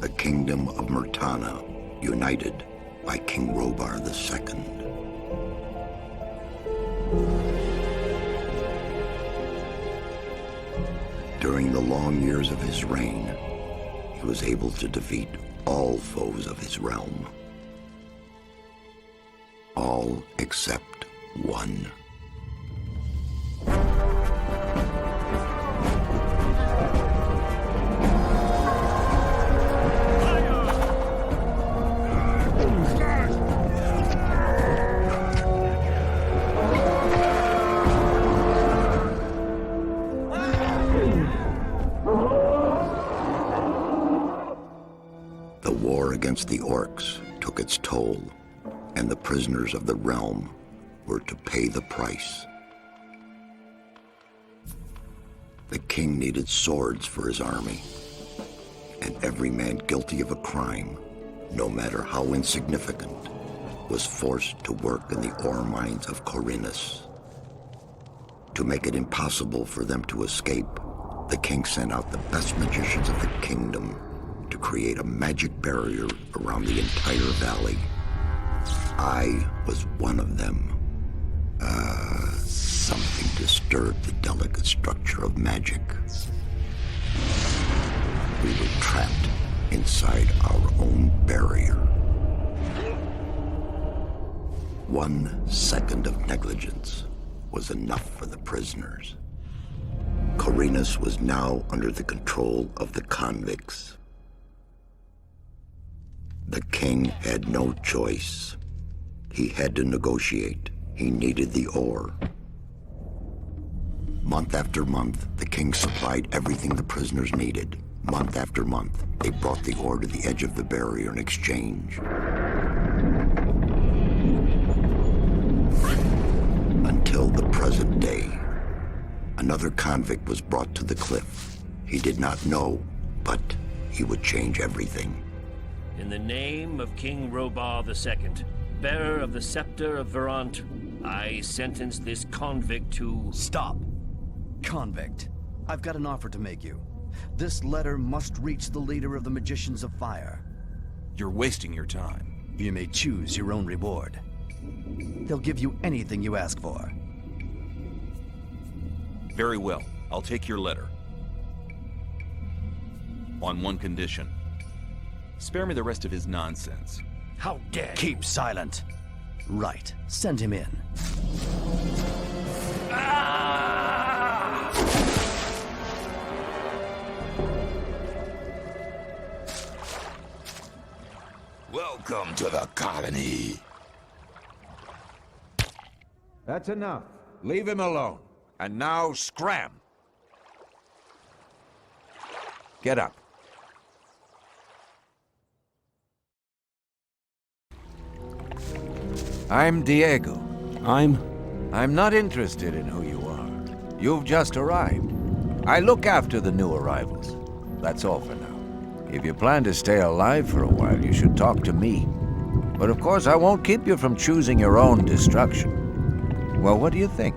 the kingdom of Murtana, united by King Robar II. During the long years of his reign, he was able to defeat all foes of his realm. All except one. The war against the orcs took its toll, and the prisoners of the realm were to pay the price. The king needed swords for his army, and every man guilty of a crime, no matter how insignificant, was forced to work in the ore mines of Corrinus. To make it impossible for them to escape, the king sent out the best magicians of the kingdom to create a magic barrier around the entire valley. I was one of them. Something disturbed the delicate structure of magic. We were trapped inside our own barrier. 1 second of negligence was enough for the prisoners. Corrinus was now under the control of the convicts. The king had no choice. He had to negotiate. He needed the ore. Month after month, the king supplied everything the prisoners needed. Month after month, they brought the ore to the edge of the barrier in exchange. Until the present day. Another convict was brought to the cliff. He did not know, but he would change everything. In the name of King Robar II, bearer of the scepter of Verant, I sentence this convict to... Stop! Convict, I've got an offer to make you. This letter must reach the leader of the Magicians of Fire. You're wasting your time. You may choose your own reward. They'll give you anything you ask for. Very well, I'll take your letter. On one condition. Spare me the rest of his nonsense. How dare you! Keep silent. Right, send him in. Welcome to the colony. That's enough. Leave him alone. And now scram. Get up. I'm Diego. I'm not interested in who you are. You've just arrived. I look after the new arrivals. That's all for now. If you plan to stay alive for a while, you should talk to me. But of course, I won't keep you from choosing your own destruction. Well, what do you think?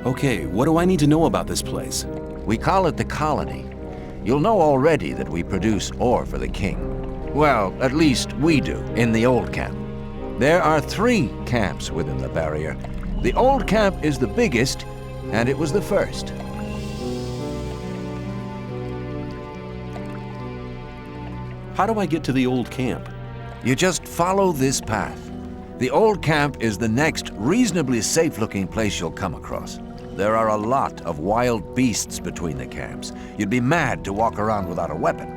Okay, what do I need to know about this place? We call it the colony. You'll know already that we produce ore for the king. Well, at least we do, in the old camp. There are 3 camps within the barrier. The old camp is the biggest, and it was the first. How do I get to the old camp? You just follow this path. The old camp is the next reasonably safe-looking place you'll come across. There are a lot of wild beasts between the camps. You'd be mad to walk around without a weapon.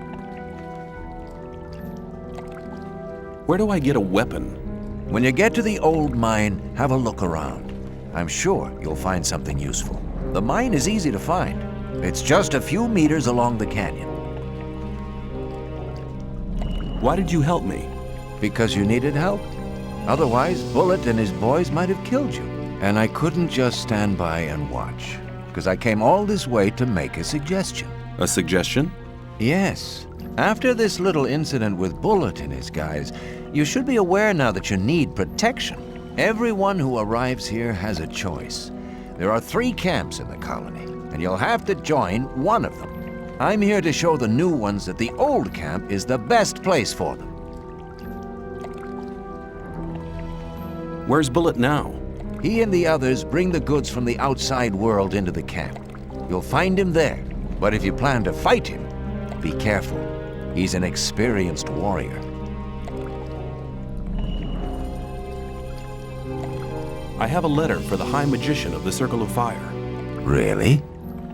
Where do I get a weapon? When you get to the old mine, have a look around. I'm sure you'll find something useful. The mine is easy to find. It's just a few meters along the canyon. Why did you help me? Because you needed help. Otherwise, Bullet and his boys might have killed you. And I couldn't just stand by and watch, because I came all this way to make a suggestion. A suggestion? Yes. After this little incident with Bullet and his guys, you should be aware now that you need protection. Everyone who arrives here has a choice. There are 3 camps in the colony, and you'll have to join one of them. I'm here to show the new ones that the old camp is the best place for them. Where's Bullet now? He and the others bring the goods from the outside world into the camp. You'll find him there, but if you plan to fight him, be careful. He's an experienced warrior. I have a letter for the High Magician of the Circle of Fire. Really?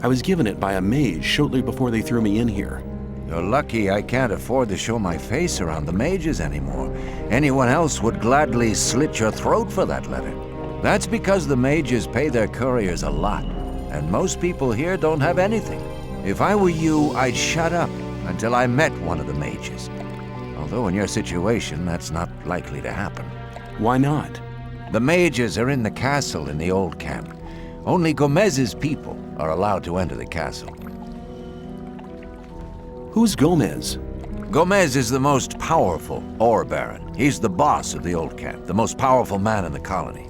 I was given it by a mage shortly before they threw me in here. You're lucky I can't afford to show my face around the mages anymore. Anyone else would gladly slit your throat for that letter. That's because the mages pay their couriers a lot, and most people here don't have anything. If I were you, I'd shut up until I met one of the mages. Although in your situation, that's not likely to happen. Why not? The mages are in the castle in the old camp. Only Gomez's people are allowed to enter the castle. Who's Gomez? Gomez is the most powerful ore baron. He's the boss of the old camp, the most powerful man in the colony.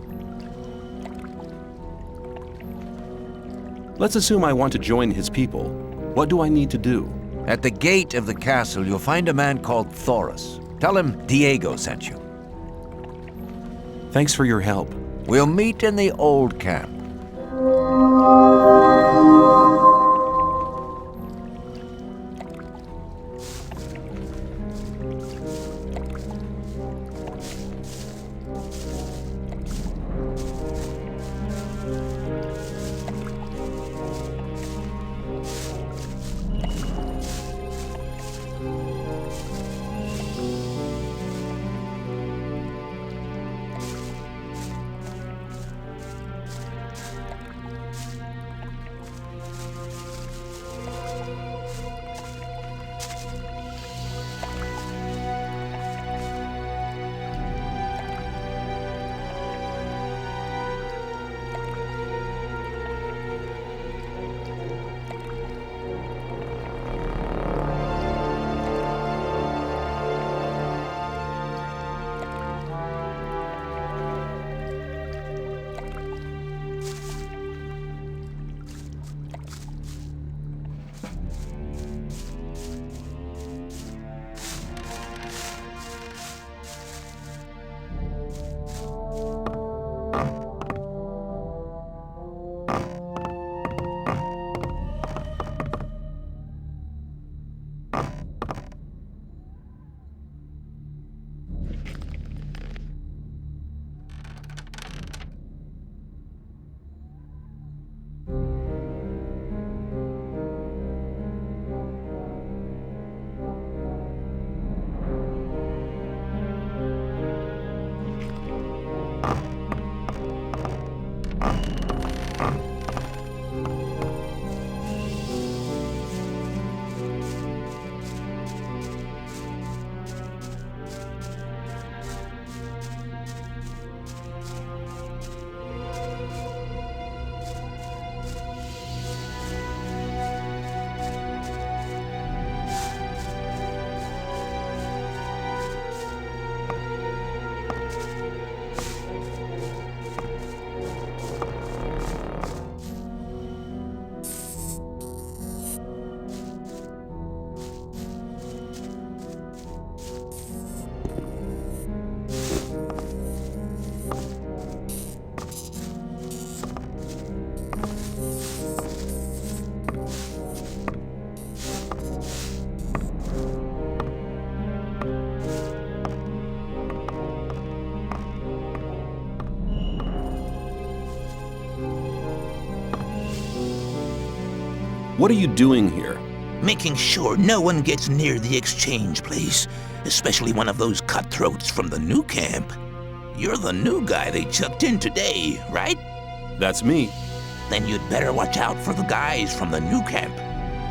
Let's assume I want to join his people. What do I need to do? At the gate of the castle, you'll find a man called Thoris. Tell him Diego sent you. Thanks for your help. We'll meet in the old camp. What are you doing here? Making sure no one gets near the exchange place, especially one of those cutthroats from the new camp. You're the new guy they chucked in today, right? That's me. Then you'd better watch out for the guys from the new camp.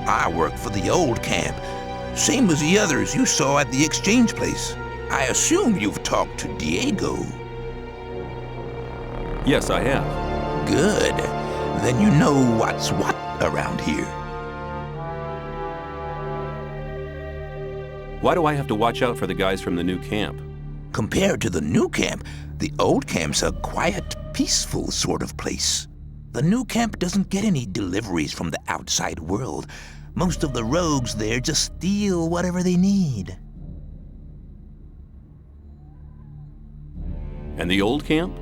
I work for the old camp, same as the others you saw at the exchange place. I assume you've talked to Diego. Yes, I have. Good. Then you know what's what around here. Why do I have to watch out for the guys from the new camp? Compared to the new camp, the old camp's a quiet, peaceful sort of place. The new camp doesn't get any deliveries from the outside world. Most of the rogues there just steal whatever they need. And the old camp?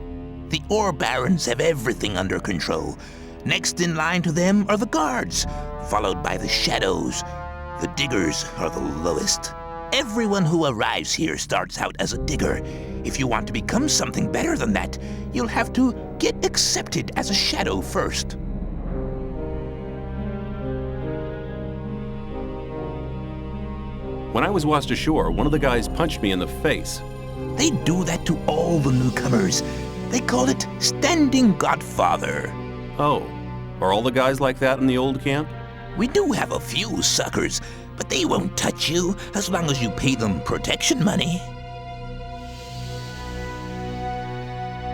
The ore barons have everything under control. Next in line to them are the guards, followed by the shadows. The diggers are the lowest. Everyone who arrives here starts out as a digger. If you want to become something better than that, you'll have to get accepted as a shadow first. When I was washed ashore, one of the guys punched me in the face. They do that to all the newcomers. They call it Standing Godfather. Oh, are all the guys like that in the old camp? We do have a few suckers, but they won't touch you as long as you pay them protection money.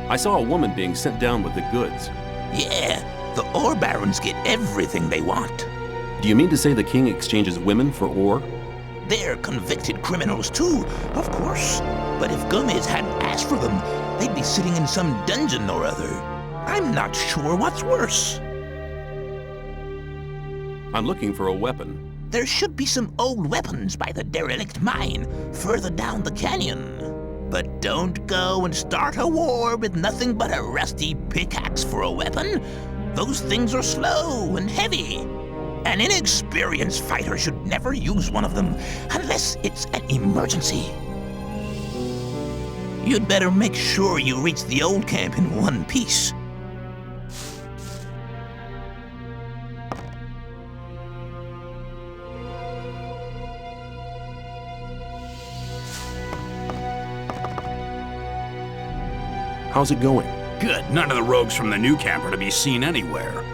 I saw a woman being sent down with the goods. Yeah, the ore barons get everything they want. Do you mean to say the king exchanges women for ore? They're convicted criminals too, of course. But if Gomez hadn't asked for them, they'd be sitting in some dungeon or other. I'm not sure what's worse. I'm looking for a weapon. There should be some old weapons by the derelict mine further down the canyon. But don't go and start a war with nothing but a rusty pickaxe for a weapon. Those things are slow and heavy. An inexperienced fighter should never use one of them unless it's an emergency. You'd better make sure you reach the old camp in one piece. How's it going? Good. None of the rogues from the new camp are to be seen anywhere.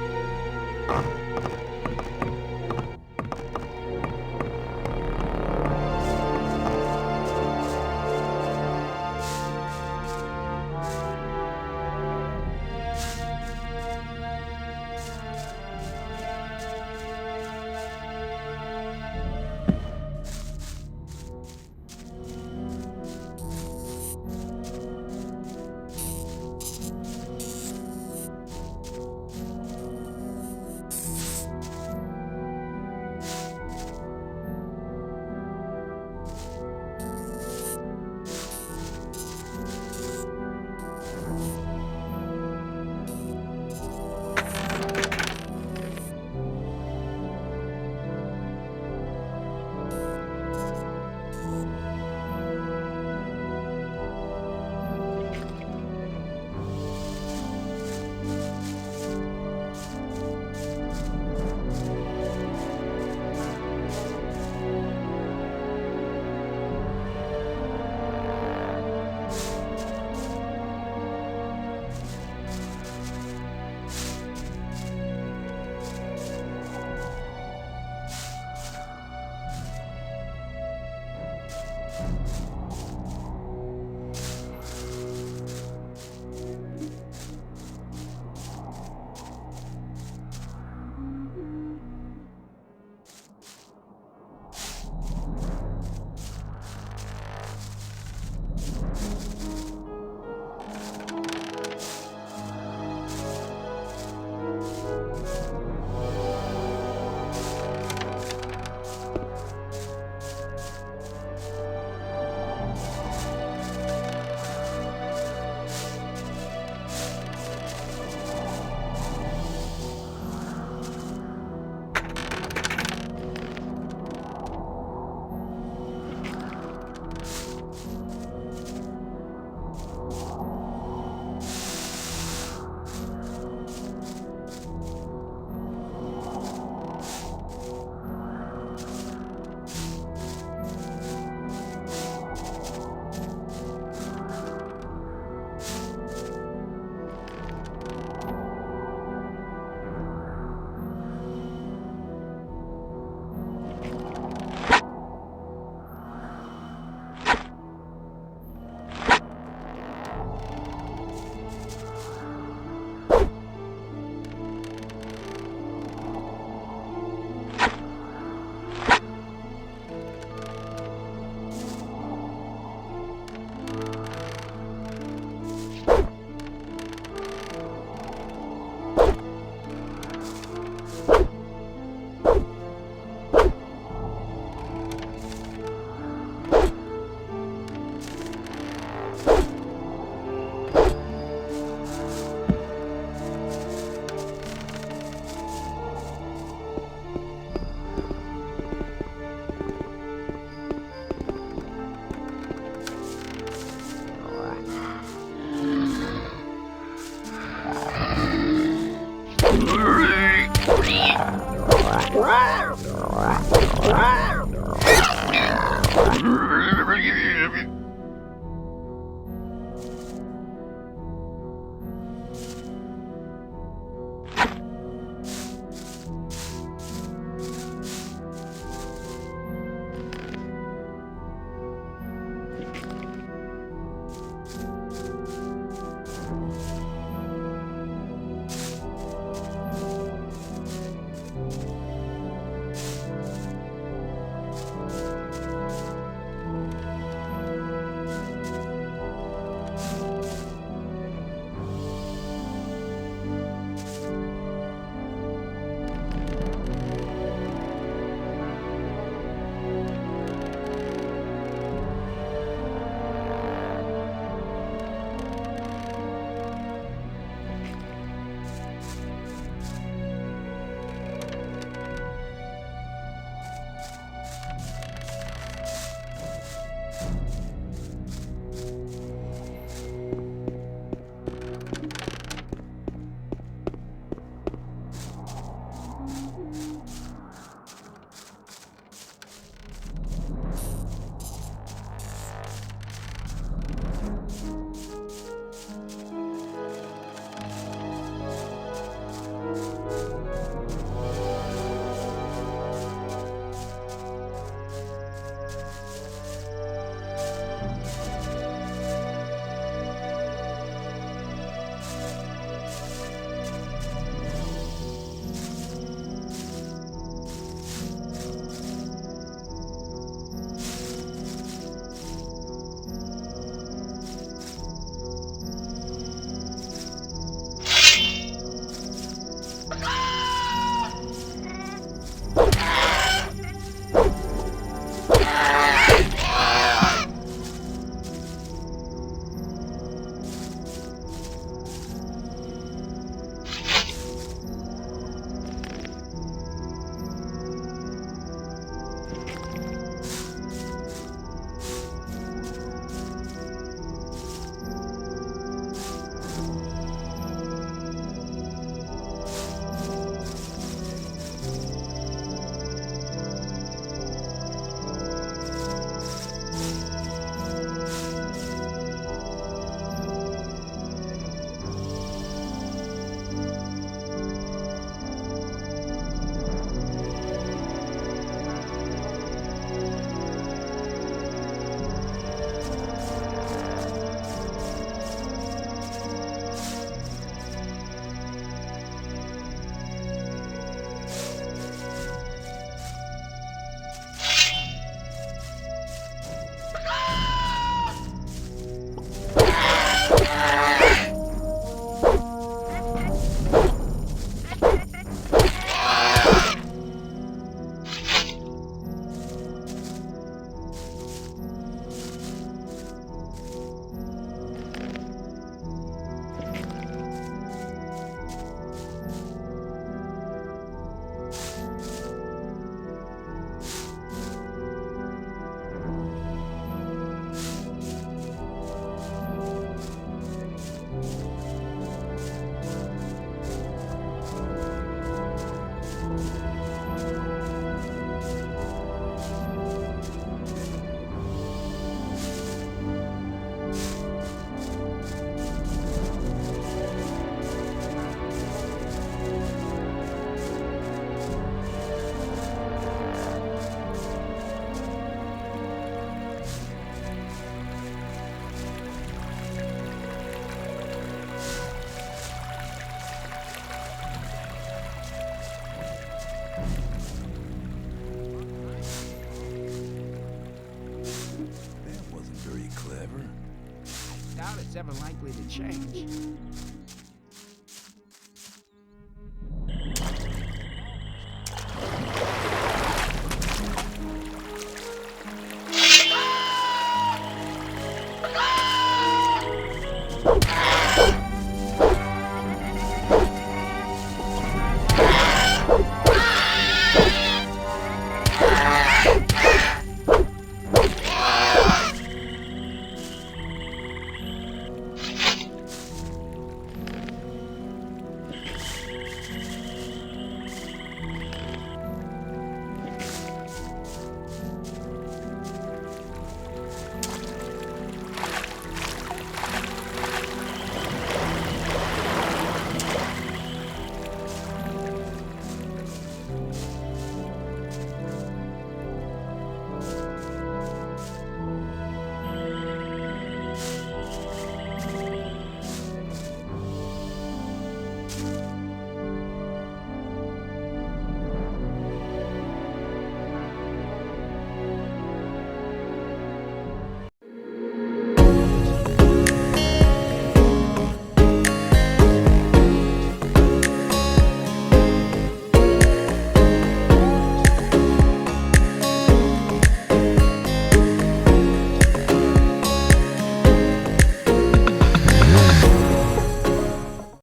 Ever likely to change.